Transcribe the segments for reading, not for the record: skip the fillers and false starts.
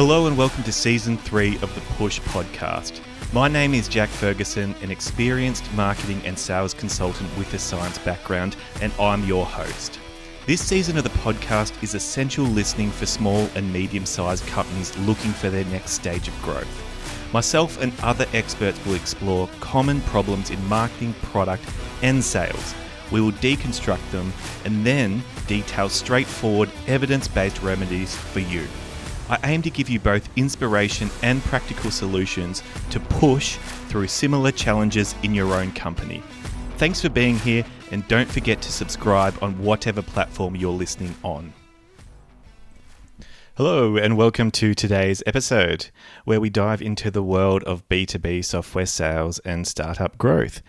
Hello and welcome to Season 3 of the Push podcast. My name is Jack Ferguson, an experienced marketing and sales consultant with a science background, and I'm your host. This season of the podcast is essential listening for small and medium-sized companies looking for their next stage of growth. Myself and other experts will explore common problems in marketing, product, and sales. We will deconstruct them and then detail straightforward, evidence-based remedies for you. I aim to give you both inspiration and practical solutions to push through similar challenges in your own company. Thanks for being here, and don't forget to subscribe on whatever platform you're listening on. Hello and welcome to today's episode, where we dive into the world of B2B software sales and startup growth.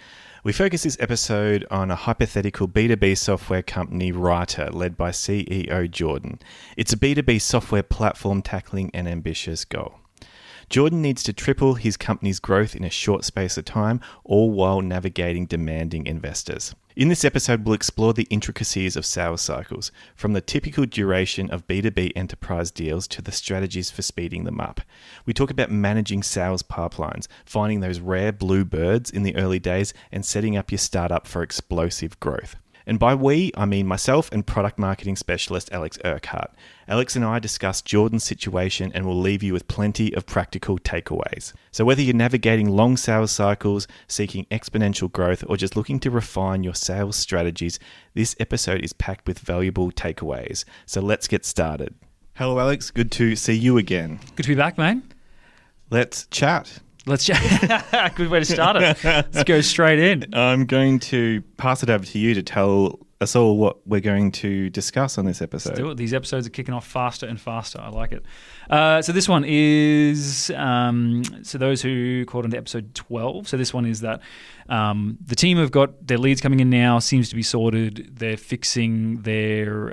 We focus this episode on a hypothetical B2B software company, Writrrr, led by CEO Jordan. It's a B2B software platform tackling an ambitious goal. Jordan needs to triple his company's growth in a short space of time, all while navigating demanding investors. In this episode, we'll explore the intricacies of sales cycles, from the typical duration of B2B enterprise deals to the strategies for speeding them up. We talk about managing sales pipelines, finding those rare blue birds in the early days, and setting up your startup for explosive growth. And by we, I mean myself and product marketing specialist Alex Urquhart. Alex and I discuss Jordan's situation and will leave you with plenty of practical takeaways. So whether you're navigating long sales cycles, seeking exponential growth, or just looking to refine your sales strategies, this episode is packed with valuable takeaways. So let's get started. Hello, Alex. Good to see you again. Good to be back, mate. Let's chat. Good way to start it. Let's go straight in. I'm going to pass it over to you to tell us all what we're going to discuss on this episode. Let's do it. These episodes are kicking off faster and faster. I like it. So this one is, so those who caught on to episode 12, so this one is that the team have got their leads coming in now, seems to be sorted. They're fixing their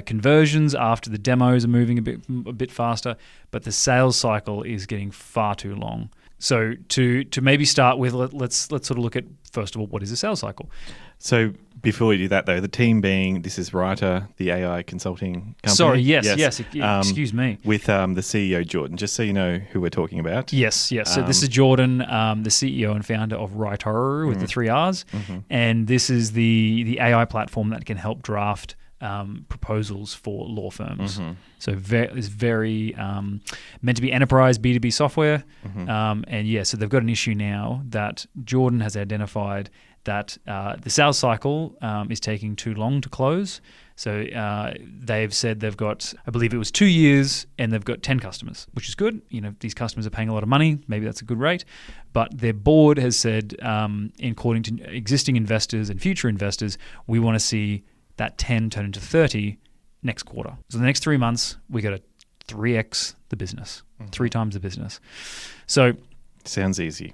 conversions after the demos are moving a bit faster, but the sales cycle is getting far too long. So to maybe start with, let's sort of look at, first of all, what is a sales cycle? So before we do that, though, the team being, this is Writrrr, the AI consulting company. Sorry, yes. Excuse me. With the CEO, Jordan, just so you know who we're talking about. Yes. So this is Jordan, the CEO and founder of Writrrr with the 3 R's. Mm-hmm. And this is the AI platform that can help draft proposals for law firms. Mm-hmm. So it's very meant to be enterprise B2B software. Mm-hmm. So they've got an issue now that Jordan has identified that the sales cycle is taking too long to close. So they've said they've got, I believe it was 2 years, and they've got 10 customers, which is good. You know, these customers are paying a lot of money. Maybe that's a good rate. But their board has said, according to existing investors and future investors, we want to see that 10 turn into 30 next quarter. So the next 3 months, we got to 3x the business, 3 times the business. So sounds easy.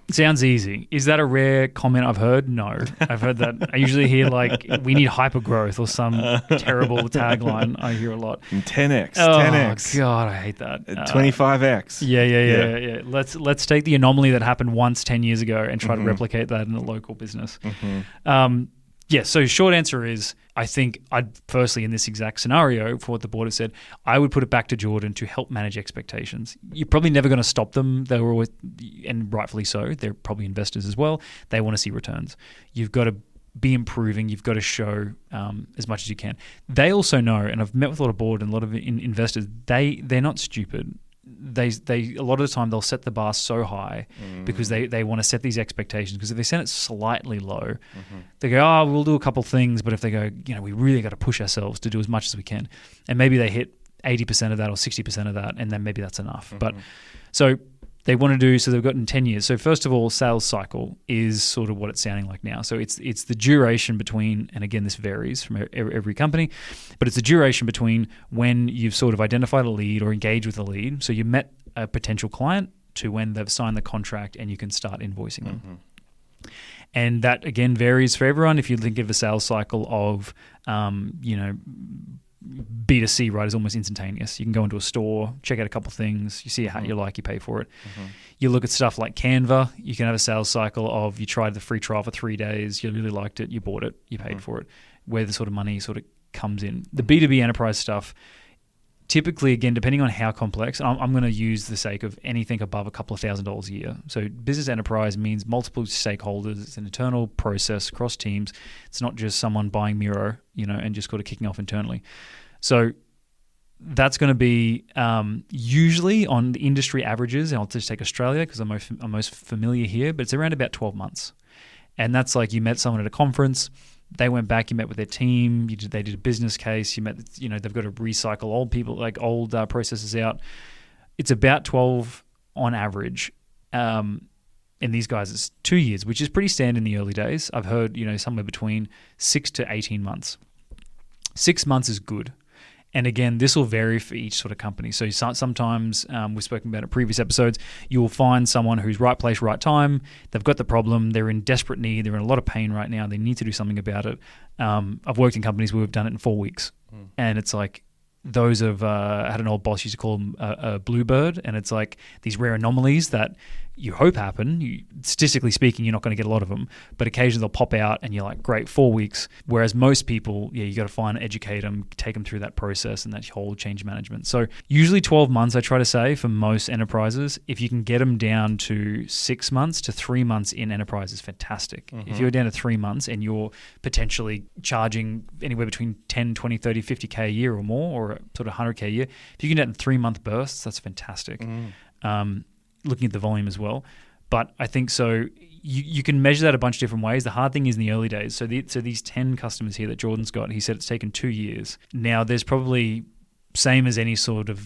Is that a rare comment I've heard? No. I've heard that. I usually hear like, we need hyper growth or some terrible tagline I hear a lot. 10x. Oh, God, I hate that. 25x. Yeah. Let's take the anomaly that happened once 10 years ago and try to replicate that in a local business. So short answer is, I think I'd firstly, in this exact scenario, for what the board has said, I would put it back to Jordan to help manage expectations. You're probably never going to stop them. They were always, and rightfully so, they're probably investors as well. They want to see returns. You've got to be improving. You've got to show as much as you can. They also know, and I've met with a lot of board and a lot of investors, they're not stupid. They a lot of the time they'll set the bar so high because they want to set these expectations, because if they set it slightly low, they go, we'll do a couple things, but if they go, we really got to push ourselves to do as much as we can, and maybe they hit 80% of that or 60% of that, and then maybe that's enough. But so they want to do, so they've gotten 10 years. So first of all, sales cycle is sort of what it's sounding like now. So it's the duration between, and again, this varies from every company, but it's the duration between when you've sort of identified a lead or engaged with a lead. So you met a potential client to when they've signed the contract and you can start invoicing them. And that, again, varies for everyone. If you think of a sales cycle of, B2C, right, is almost instantaneous. You can go into a store, check out a couple of things, you see a hat you like, you pay for it. You look at stuff like Canva, you can have a sales cycle of, you tried the free trial for 3 days, you really liked it, you bought it, you paid for it, where the sort of money sort of comes in. The B2B enterprise stuff typically, again, depending on how complex, I'm going to use the sake of anything above a couple of $1,000s a year. So business enterprise means multiple stakeholders. It's an internal process across teams. It's not just someone buying Miro, and just kind of kicking off internally. So that's going to be usually on the industry averages. And I'll just take Australia because I'm most familiar here, but it's around about 12 months. And that's like you met someone at a conference. They went back, you met with their team, they did a business case, they've got to recycle old processes out. It's about 12 on average. And these guys, it's 2 years, which is pretty standard in the early days. I've heard, somewhere between 6 to 18 months. 6 months is good. And again, this will vary for each sort of company. So sometimes, we've spoken about it in previous episodes, you will find someone who's right place, right time. They've got the problem. They're in desperate need. They're in a lot of pain right now. They need to do something about it. I've worked in companies where we've done it in 4 weeks. And it's like those have had an old boss used to call them a bluebird. And it's like these rare anomalies that you hope happen. Statistically speaking, you're not going to get a lot of them, but occasionally they'll pop out and you're like, great, 4 weeks. Whereas most people, you got to find, educate them, take them through that process and that whole change management. So usually 12 months, I try to say for most enterprises. If you can get them down to 6 months to 3 months in enterprise is fantastic. If you're down to 3 months and you're potentially charging anywhere between 10, 20, 30, 50K a year or more, or sort of 100K a year, if you can get in 3 month bursts, that's fantastic. Looking at the volume as well. But I think so you can measure that a bunch of different ways. The hard thing is in the early days. So these 10 customers here that Jordan's got, he said it's taken 2 years. Now there's probably, same as any sort of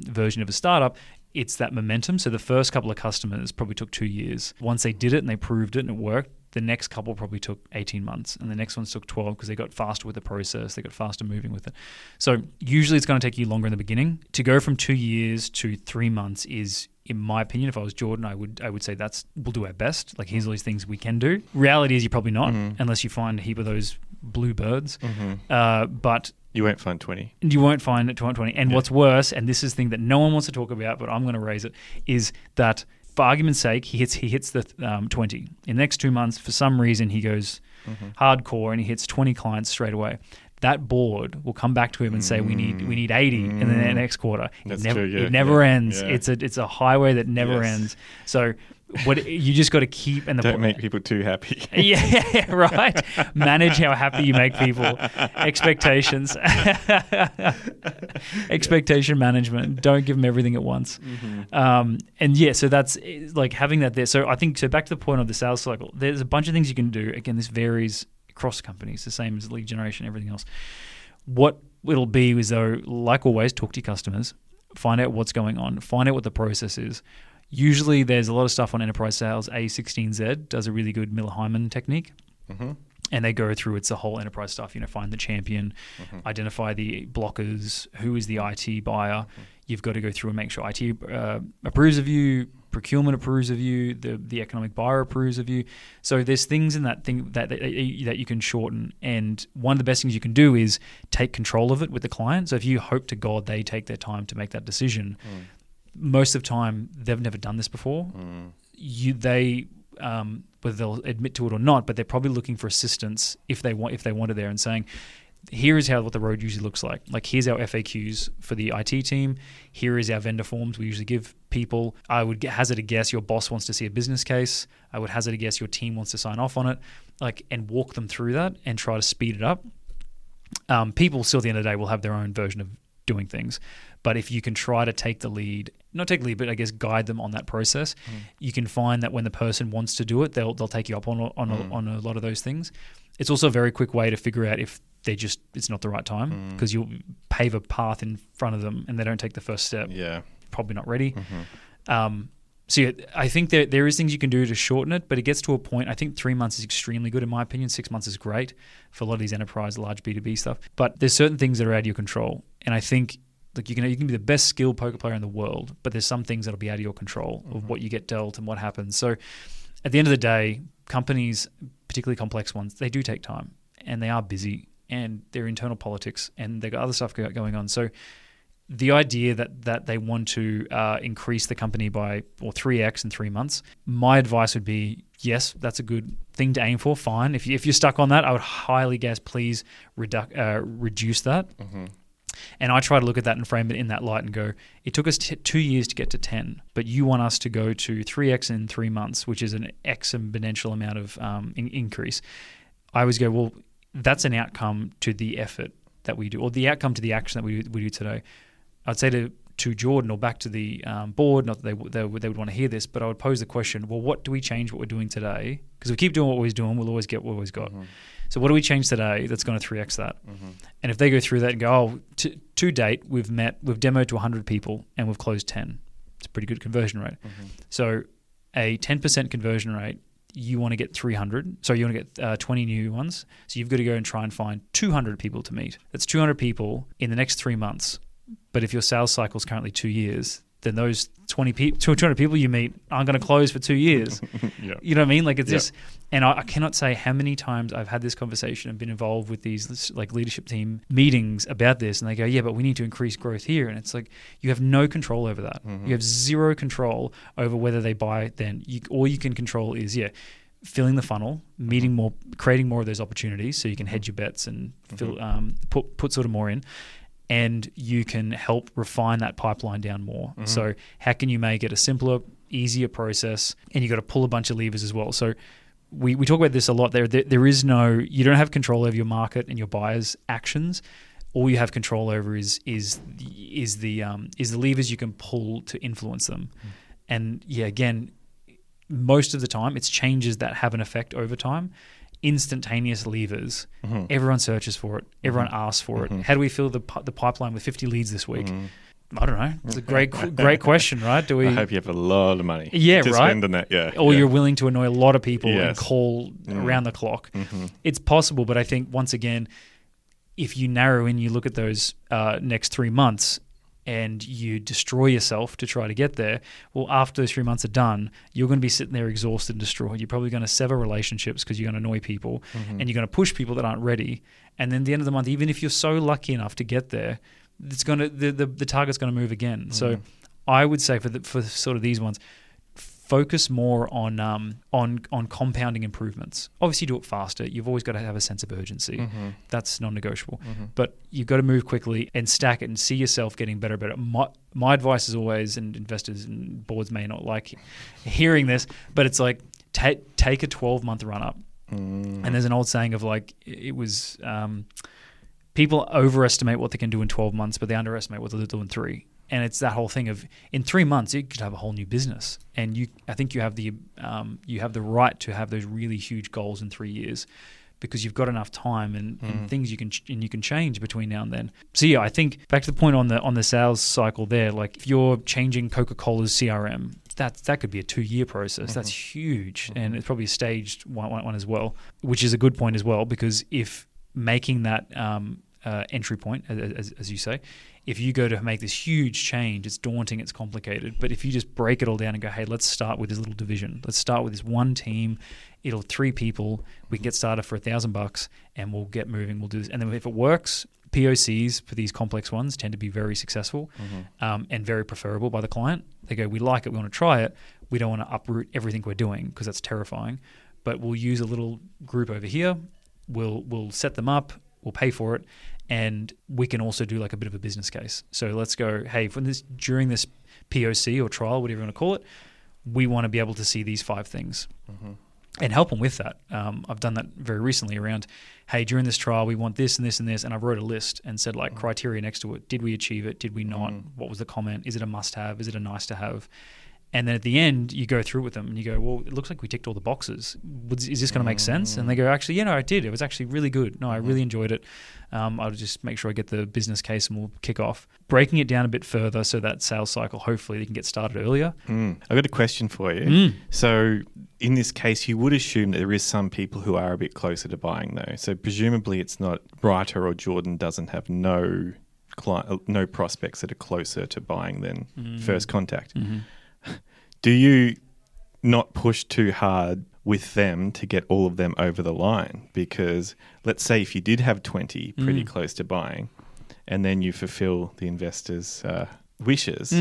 version of a startup, it's that momentum. So the first couple of customers probably took 2 years. Once they did it and they proved it and it worked, the next couple probably took 18 months and the next ones took 12 because they got faster with the process. They got faster moving with it. So usually it's going to take you longer in the beginning. To go from 2 years to 3 months is, in my opinion, if I was Jordan, I would say we'll do our best. Like, here's all these things we can do. Reality is you're probably not, unless you find a heap of those bluebirds. But you won't find 20. You won't find 20. And what's worse, and this is the thing that no one wants to talk about, but I'm going to raise it, is that for argument's sake, he hits the 20. In the next 2 months, for some reason, he goes hardcore and he hits 20 clients straight away. That board will come back to him and say, we need 80 in the next quarter. It never ends. Yeah. It's a highway that never ends. So you just got to keep... Don't make people too happy. Yeah, right. Manage how happy you make people. Expectations. Expectation management. Don't give them everything at once. So that's like having that there. So I think, back to the point of the sales cycle, there's a bunch of things you can do. Again, this varies across companies, the same as lead generation, everything else. What it'll be is, though, like always, talk to your customers, find out what's going on, find out what the process is. Usually there's a lot of stuff on enterprise sales. A16Z does a really good Miller-Hyman technique. And they go through, it's the whole enterprise stuff, find the champion, identify the blockers, who is the IT buyer. You've got to go through and make sure IT approves of you, procurement approves of you, the economic buyer approves of you. So there's things in that thing that you can shorten. And one of the best things you can do is take control of it with the client. So if you hope to God they take their time to make that decision, most of the time they've never done this before. Whether they'll admit to it or not, but they're probably looking for assistance if they wanted there, and saying, here is what the road usually looks like. Like, here's our FAQs for the IT team. Here is our vendor forms we usually give people. I would hazard a guess your boss wants to see a business case. I would hazard a guess your team wants to sign off on it. And walk them through that and try to speed it up. People still at the end of the day will have their own version of doing things. But if you can try to take the lead, not take the lead, but I guess guide them on that process, you can find that when the person wants to do it, they'll take you up on a lot of those things. It's also a very quick way to figure out if it's not the right time, because you'll pave a path in front of them and they don't take the first step. Yeah, probably not ready. I think there is things you can do to shorten it, but it gets to a point. I think 3 months is extremely good in my opinion. 6 months is great for a lot of these enterprise, large B2B stuff. But there's certain things that are out of your control, and I think you can be the best skilled poker player in the world, but there's some things that'll be out of your control of what you get dealt and what happens. So at the end of the day, companies, particularly complex ones, they do take time, and they are busy, and their internal politics, and they've got other stuff going on. So the idea that they want to increase the company by 3x in 3 months, my advice would be, yes, that's a good thing to aim for. Fine. If you're stuck on that, I would highly guess please reduce that. And I try to look at that and frame it in that light and go, it took us 2 years to get to 10, but you want us to go to 3x in 3 months, which is an exponential amount of increase. I always go, well, that's an outcome to the effort that we do, or the outcome to the action that we do today. I'd say to Jordan or back to the board, not that they would want to hear this, but I would pose the question, well, what do we change what we're doing today? Because if we keep doing what we're doing, we'll always get what we've always got. Mm-hmm. So what do we change today that's going to 3x that? Mm-hmm. And if they go through that and go, to date, we've demoed to 100 people and we've closed 10. It's a pretty good conversion rate. Mm-hmm. So a 10% conversion rate, you want to get 300. So you want to get 20 new ones. So you've got to go and try and find 200 people to meet. That's 200 people in the next 3 months. But if your sales cycle is currently 2 years, then those 200 people you meet aren't going to close for 2 years. Yep. You know what I mean? Like it's just, and I cannot say how many times I've had this conversation and been involved with these like leadership team meetings about this, and they go, yeah, but we need to increase growth here. And it's like, you have no control over that. Mm-hmm. You have zero control over whether they buy then. All you can control is, filling the funnel, meeting more, creating more of those opportunities so you can hedge your bets and put sort of more in. And you can help refine that pipeline down more. Mm-hmm. So how can you make it a simpler, easier process? And you got to pull a bunch of levers as well. So we talk about this a lot. There is you don't have control over your market and your buyers' actions. All you have control over is the levers you can pull to influence them. Mm-hmm. And again, most of the time it's changes that have an effect over time. Instantaneous levers. Mm-hmm. Everyone searches for it. Everyone asks for it. How do we fill the pipeline with 50 leads this week? I don't know. It's a great question, right? Do we? I hope you have a lot of money. To spend on that. Or you're willing to annoy a lot of people and call around the clock. Mm-hmm. It's possible, but I think once again, if you narrow in, you look at those next 3 months, and you destroy yourself to try to get there, well, after those 3 months are done, you're going to be sitting there exhausted and destroyed. You're probably going to sever relationships because you're going to annoy people, and you're going to push people that aren't ready. And then at the end of the month, even if you're so lucky enough to get there, it's going to the target's going to move again. Mm-hmm. So I would say for sort of these ones, focus more on compounding improvements. Obviously, do it faster. You've always got to have a sense of urgency. Mm-hmm. That's non-negotiable. Mm-hmm. But you've got to move quickly and stack it and see yourself getting better and better. My advice is always, and investors and boards may not like hearing this, but it's like take a 12-month run-up. Mm-hmm. And there's an old saying of like, it was people overestimate what they can do in 12 months, but they underestimate what they'll do in 3. And it's that whole thing of in 3 months you could have a whole new business, and I think you have the right to have those really huge goals in 3 years, because you've got enough time and things you can change between now and then. So I think back to the point on the sales cycle there, like if you're changing Coca-Cola's CRM, that could be a 2-year process. Mm-hmm. That's huge, and it's probably a staged one as well, which is a good point as well, because if making that entry point, as you say, if you go to make this huge change, it's daunting, it's complicated. But if you just break it all down and go, hey, let's start with this little division. Let's start with this one team. It'll 3 people. We can get started for $1,000 and we'll get moving. We'll do this. And then if it works, POCs for these complex ones tend to be very successful and very preferable by the client. They go, we like it. We want to try it. We don't want to uproot everything we're doing because that's terrifying. But we'll use a little group over here. We'll set them up. We'll pay for it. And we can also do like a bit of a business case. So let's go, hey, during this POC or trial, whatever you want to call it, we want to be able to see these 5 things and help them with that. I've done that very recently around, hey, during this trial, we want this and this and this. And I wrote a list and said like criteria next to it. Did we achieve it? Did we not? What was the comment? Is it a must have? Is it a nice to have? And then at the end, you go through with them and you go, well, it looks like we ticked all the boxes. Is this going to make sense? And they go, actually, I did. It was actually really good. No, I really enjoyed it. I'll just make sure I get the business case and we'll kick off. Breaking it down a bit further so that sales cycle, hopefully they can get started earlier. I've got a question for you. So in this case, you would assume that there is some people who are a bit closer to buying though. So presumably it's not Writrrr or Jordan doesn't have no prospects that are closer to buying than first contact. Mm-hmm. Do you not push too hard with them to get all of them over the line? Because let's say if you did have 20 pretty close to buying and then you fulfill the investor's wishes,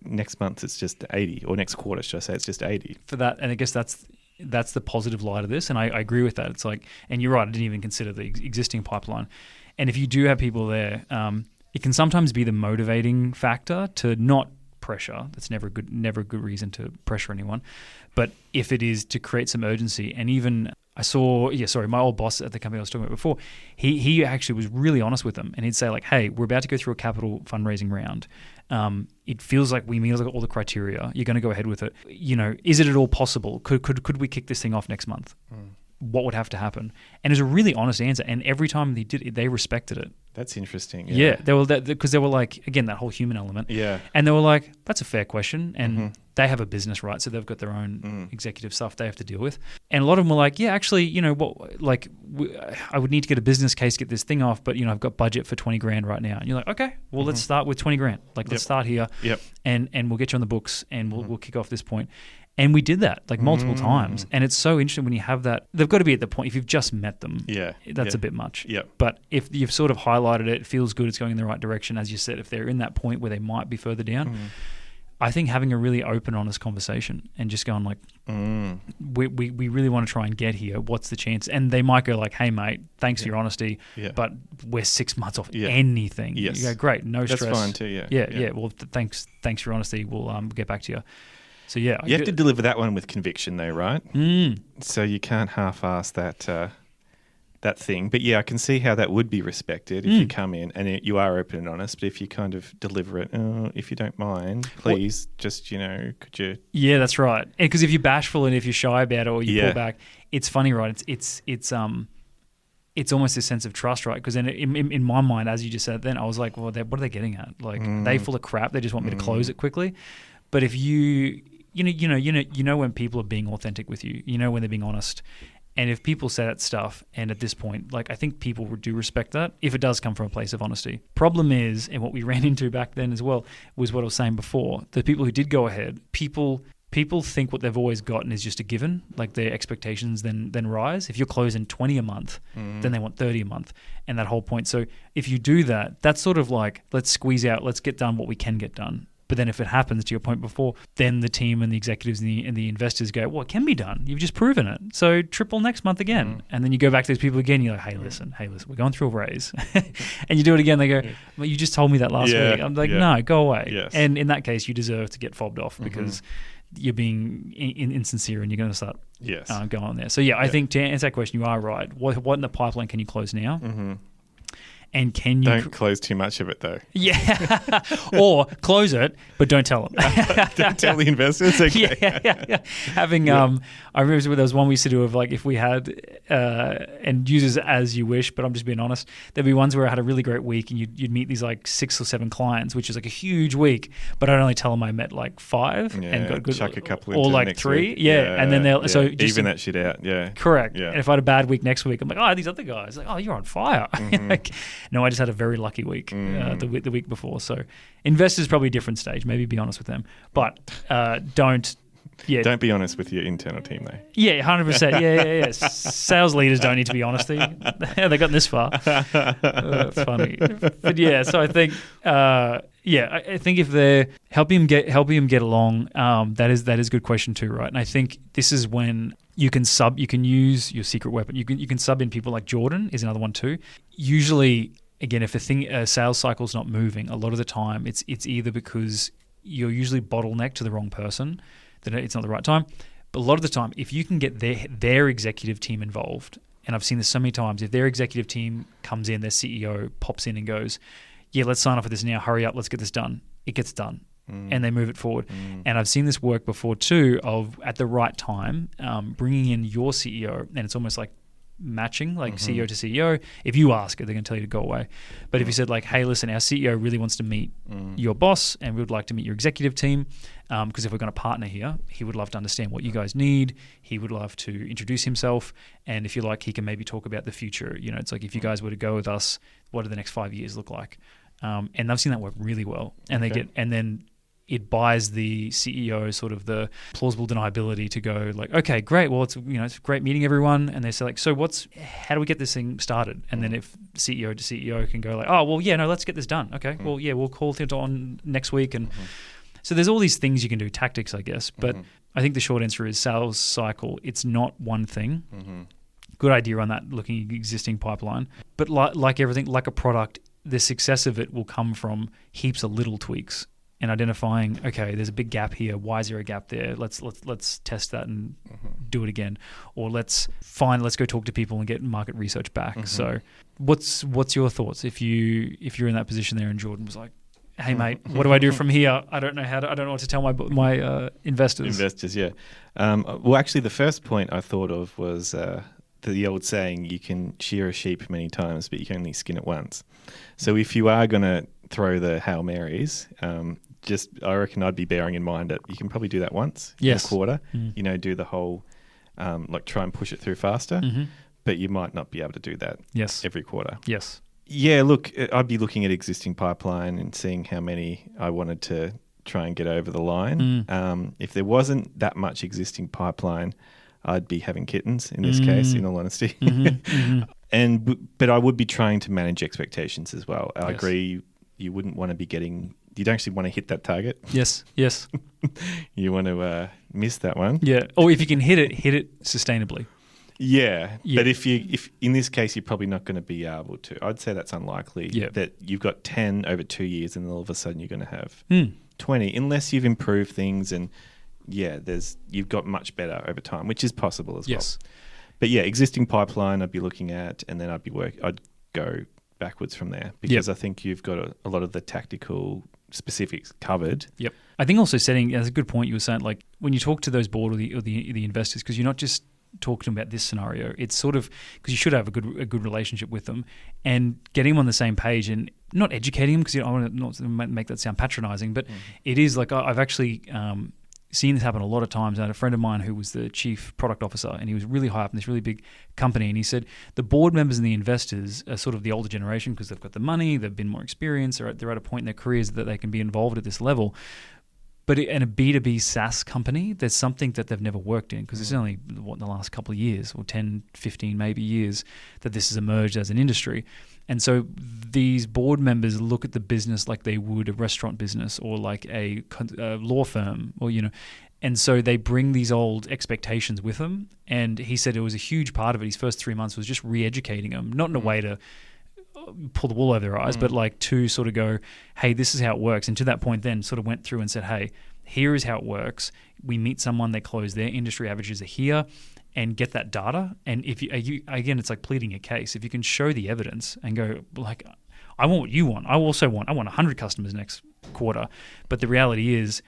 next month it's just 80, or next quarter, should I say, it's just 80. For that, and I guess that's the positive light of this, and I agree with that. It's like, and you're right, I didn't even consider the existing pipeline. And if you do have people there, it can sometimes be the motivating factor to not pressure. That's never a good reason to pressure anyone. But if it is to create some urgency, and even my old boss at the company I was talking about before, he actually was really honest with them, and he'd say like, hey, we're about to go through a capital fundraising round. It feels like we meet all the criteria. You're going to go ahead with it. Is it at all possible? Could we kick this thing off next month? What would have to happen? And it was a really honest answer. And every time they did it, they respected it. That's interesting. Yeah, they were because they were like, again, that whole human element. Yeah. And they were like, that's a fair question. And they have a business, right? So they've got their own executive stuff they have to deal with. And a lot of them were like, yeah, actually, I would need to get a business case, get this thing off, but I've got budget for 20 grand right now. And you're like, okay, well, let's start with 20 grand. Let's start here. Yep. And we'll get you on the books, and we'll kick off this point. And we did that multiple times. And it's so interesting when you have that. They've got to be at the point, if you've just met them, that's a bit much. Yep. But if you've sort of highlighted it, it feels good, it's going in the right direction, as you said, if they're in that point where they might be further down, I think having a really open, honest conversation and just going like, we really want to try and get here. What's the chance? And they might go like, hey, mate, thanks for your honesty, but we're 6 months off anything. Yes. You go, great, no stress. That's fine too, Yeah. Well, thanks for your honesty. We'll get back to you. So yeah, you have to deliver that one with conviction, though, right? So you can't half-ass that thing. But yeah, I can see how that would be respected if you come in and you are open and honest. But if you kind of deliver it, if you don't mind, please, could you? Yeah, that's right. Because if you're bashful and if you're shy about it or you pull back, it's funny, right? It's almost a sense of trust, right? Because then in my mind, as you just said, then I was like, well, what are they getting at? Like, are they full of crap? They just want me to close it quickly. But if you know when people are being authentic with you, when they're being honest, and if people say that stuff, and at this point, I think people do respect that if it does come from a place of honesty. Problem is, and what we ran into back then as well, was what I was saying before. The people who did go ahead, people think what they've always gotten is just a given, like their expectations then rise. If you're closing 20 a month, then they want 30 a month, and that whole point. So if you do that, that's sort of like, let's get done what we can get done. But then if it happens, to your point before, then the team and the executives and the investors go, well, it can be done. You've just proven it. So triple next month again. And then you go back to those people again. You're like, hey, listen, we're going through a raise. And you do it again. They go, well, you just told me that last week. I'm like, no, go away. Yes. And in that case, you deserve to get fobbed off because you're being insincere and you're going to start going on there. So I think to answer that question, you are right. What in the pipeline can you close now? And can you don't close too much of it though? Yeah, or close it, but don't tell them. Don't tell the investors. Okay. Yeah. Having I remember there was one we used to do of like if we had and use it as you wish, but I'm just being honest. There'd be ones where I had a really great week and you'd meet these like 6 or 7 clients, which is like a huge week. But I'd only tell them I met like 5 and got good, chuck a couple or into like next 3. Week. And then they'll so just even that shit out. Yeah, correct. Yeah. And if I had a bad week next week, I'm like, oh, these other guys, like, oh, you're on fire. Like, no, I just had a very lucky week the week before. So investors probably a different stage. Maybe be honest with them, but don't be honest with your internal team though. Yeah, 100%. Yeah. Sales leaders don't need to be honest. They got this far. It's funny, but yeah. So I think I think if they're helping him get along, that is a good question too, right? And I think this is when you can use your secret weapon. You can sub in people like Jordan is another one too. Usually, again, if a sales cycle is not moving, a lot of the time it's either because you're usually bottlenecked to the wrong person, that it's not the right time. But a lot of the time, if you can get their executive team involved, and I've seen this so many times, if their executive team comes in, their CEO pops in and goes, yeah, let's sign off for this now, hurry up, let's get this done. It gets done. And they move it forward. And I've seen this work before too, of at the right time, bringing in your CEO, and it's almost like matching, like CEO to CEO. If you ask it, they're going to tell you to go away. But if you said like, hey, listen, our CEO really wants to meet your boss and we would like to meet your executive team because if we're going to partner here, he would love to understand what you guys need. He would love to introduce himself. And if you like, he can maybe talk about the future. It's like if you guys were to go with us, what do the next 5 years look like? And I've seen that work really well. And then it buys the CEO sort of the plausible deniability to go like, okay, great. Well, it's great meeting everyone. And they say like, so how do we get this thing started? And then if CEO to CEO can go like, oh, well, yeah, no, let's get this done. Okay. Well, yeah, we'll call it on next week. And so there's all these things you can do, tactics, I guess. But I think the short answer is sales cycle. It's not one thing. Good idea on that, looking at existing pipeline. But like everything, like a product, the success of it will come from heaps of little tweaks and identifying, okay, there's a big gap here. Why is there a gap there? Let's test that and do it again. Or let's go talk to people and get market research back. So what's your thoughts if you're in that position there and Jordan was like, hey mate, what do I do from here? I don't know what to tell my investors. Investors, yeah. Well, actually, the first point I thought of was the old saying, you can shear a sheep many times, but you can only skin it once. So if you are going to throw the Hail Marys, I reckon I'd be bearing in mind that you can probably do that once in a quarter. Do the whole, try and push it through faster, but you might not be able to do that every quarter. Yes. Yeah, look, I'd be looking at existing pipeline and seeing how many I wanted to try and get over the line. If there wasn't that much existing pipeline, I'd be having kittens in this case, in all honesty. But I would be trying to manage expectations as well. I agree. You wouldn't want to be you don't actually want to hit that target. Yes. You want to miss that one. Yeah. Or if you can hit it sustainably. Yeah. But if in this case, you're probably not going to be able to. I'd say that's unlikely. Yeah. That you've got 10 over 2 years and all of a sudden you're going to have 20, unless you've improved things and you've got much better over time, which is possible as well. But yeah, existing pipeline I'd be looking at, and then I'd go backwards from there because I think you've got a lot of the tactical specifics covered. Yep. I think also setting, as a good point you were saying, like when you talk to those board or the investors, because you're not just talking about this scenario, it's sort of because you should have a good relationship with them and getting them on the same page and not educating them, because I want to not make that sound patronizing, but it is like I've actually seen this happen a lot of times. I had a friend of mine who was the chief product officer, and he was really high up in this really big company, and he said the board members and the investors are sort of the older generation because they've got the money, they've been more experienced, they're at a point in their careers that they can be involved at this level. But in a B2B SaaS company, there's something that they've never worked in, because it's only in the last couple of years, or 10, 15 maybe years, that this has emerged as an industry. And so these board members look at the business like they would a restaurant business or like a law firm, or and so they bring these old expectations with them. And he said it was a huge part of it. His first 3 months was just re-educating them, not in a way to pull the wool over their eyes, but like to sort of go, hey, this is how it works. And to that point then sort of went through and said, hey, here is how it works. We meet someone, they close, their industry averages are here, and get that data. And if you again, it's like pleading a case. If you can show the evidence and go like, I want what you want. I want 100 customers next quarter. But the reality is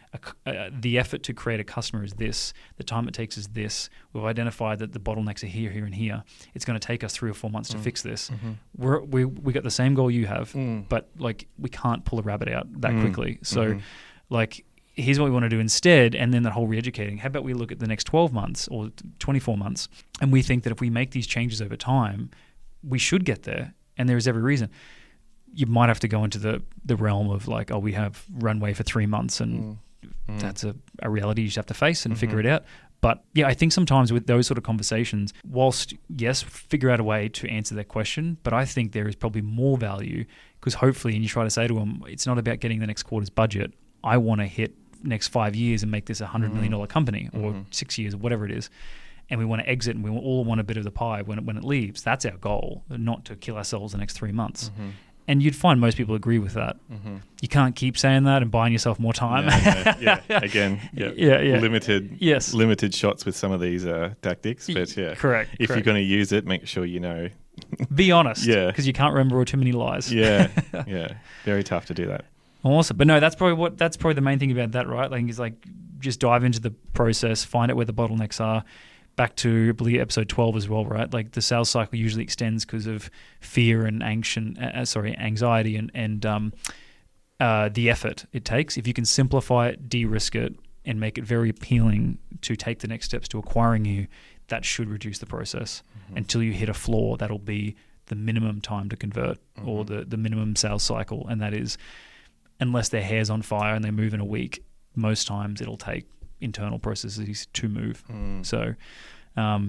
the effort to create a customer is this. The time it takes is this. We've identified that the bottlenecks are here, here, and here. It's going to take us 3 or 4 months to fix this. We got the same goal you have, but like we can't pull a rabbit out that quickly. So like, here's what we want to do instead, and then that whole re-educating. How about we look at the next 12 months or 24 months, and we think that if we make these changes over time, we should get there, and there is every reason. You might have to go into the realm of like, we have runway for 3 months, and that's a reality you just have to face and figure it out. But yeah, I think sometimes with those sort of conversations, whilst yes, figure out a way to answer that question, but I think there is probably more value, because hopefully, and you try to say to them, it's not about getting the next quarter's budget. I want to hit next 5 years and make this $100 million company, or 6 years, or whatever it is. And we want to exit, and we all want a bit of the pie when it leaves. That's our goal, not to kill ourselves the next 3 months. And you'd find most people agree with that. You can't keep saying that and buying yourself more time. Limited shots with some of these tactics. But yeah, correct. If you're going to use it, make sure you know. Be honest. Because you can't remember too many lies. Yeah. Very tough to do that. Awesome. But no, that's probably the main thing about that, right? Like, it's like just dive into the process, find out where the bottlenecks are. Back to, I believe, episode 12 as well, right? Like the sales cycle usually extends because of fear and anxiety and the effort it takes. If you can simplify it, de-risk it, and make it very appealing to take the next steps to acquiring you, that should reduce the process. Until you hit a floor, that'll be the minimum time to convert, or the minimum sales cycle. And that is, unless their hair's on fire and they move in a week, most times it'll take internal processes to move. So I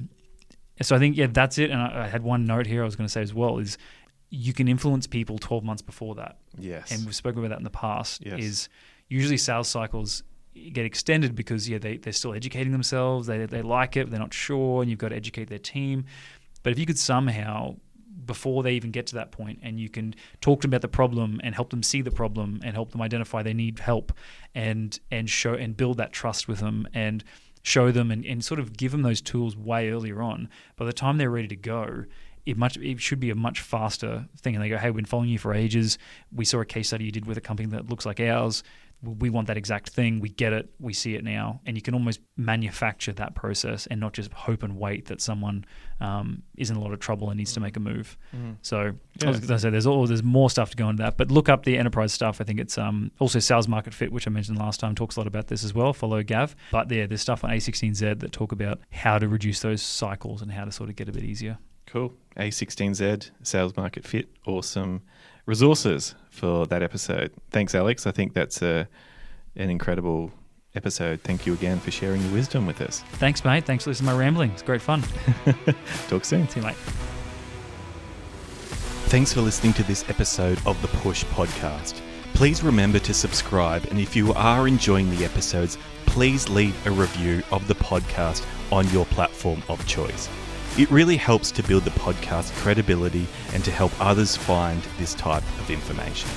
think, that's it. And I had one note here I was going to say as well, is you can influence people 12 months before that. Yes. And we've spoken about that in the past. Yes. Is usually sales cycles get extended because they're still educating themselves. They like it, they're not sure, and you've got to educate their team. But if you could somehow, before they even get to that point, and you can talk to them about the problem and help them see the problem and help them identify they need help and show and build that trust with them and show them and sort of give them those tools way earlier on, by the time they're ready to go, it should be a much faster thing. And they go, hey, we've been following you for ages. We saw a case study you did with a company that looks like ours. We want that exact thing. We get it. We see it now. And you can almost manufacture that process and not just hope and wait that someone is in a lot of trouble and needs to make a move. So I was going to say there's more stuff to go into that. But look up the enterprise stuff. I think it's also Sales Market Fit, which I mentioned last time, talks a lot about this as well. Follow Gav. But there's stuff on A16Z that talk about how to reduce those cycles and how to sort of get a bit easier. Cool. A16Z, Sales Market Fit, awesome resources for that episode. Thanks, Alex. I think that's an incredible episode. Thank you again for sharing your wisdom with us. Thanks, mate. Thanks for listening to my rambling. It's great fun. Talk soon. See you, mate. Thanks for listening to this episode of the Push Podcast. Please remember to subscribe, and if you are enjoying the episodes, please leave a review of the podcast on your platform of choice. It really helps to build the podcast credibility and to help others find this type of information.